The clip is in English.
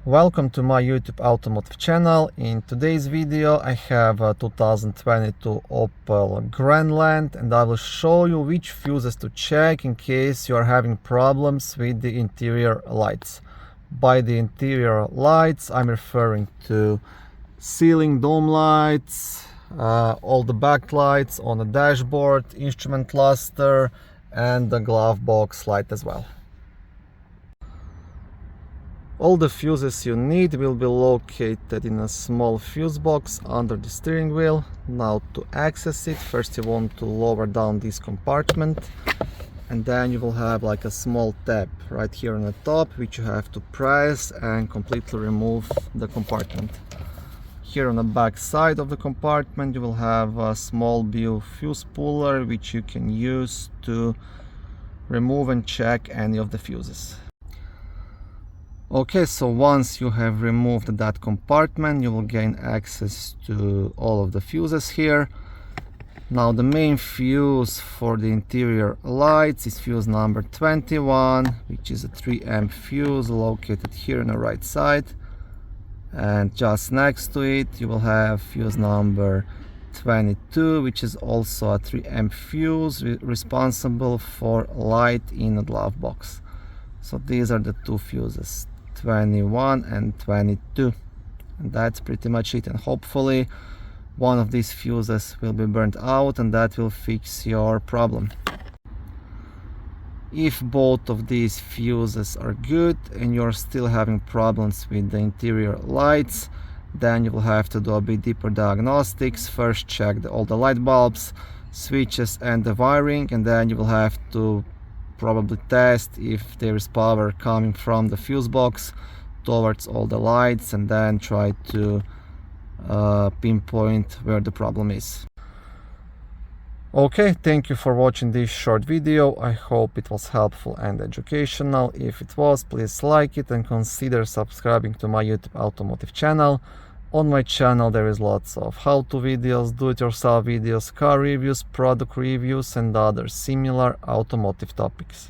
Welcome to my YouTube automotive channel. In today's video I have a 2022 Opel Grandland and I will show you which fuses to check in case you are having problems with the interior lights. By the interior lights I'm referring to ceiling dome lights, all the backlights on the dashboard, instrument cluster and the glove box light as well. All the fuses you need will be located in a small fuse box under the steering wheel. Now to access it, first you want to lower down this compartment and then you will have like a small tab right here on the top which you have to press and completely remove the compartment. Here on the back side of the compartment you will have a small blue fuse puller which you can use to remove and check any of the fuses. Okay, so once you have removed that compartment, you will gain access to all of the fuses here. Now the main fuse for the interior lights is fuse number 21, which is a 3 amp fuse located here on the right side. And just next to it, you will have fuse number 22, which is also a 3 amp fuse responsible for light in the glove box. So these are the two fuses, 21 and 22, and that's pretty much it. And hopefully one of these fuses will be burnt out and that will fix your problem. If both of these fuses are good and you're still having problems with the interior lights, then you will have to do a bit deeper diagnostics. First check all the light bulbs, switches and the wiring, and then you will have to probably test if there is power coming from the fuse box towards all the lights and then try to pinpoint where the problem is. Okay, thank you for watching this short video. I hope it was helpful and educational. If it was, please like it and consider subscribing to my YouTube automotive channel. On my channel there is lots of how-to videos, do-it-yourself videos, car reviews, product reviews and other similar automotive topics.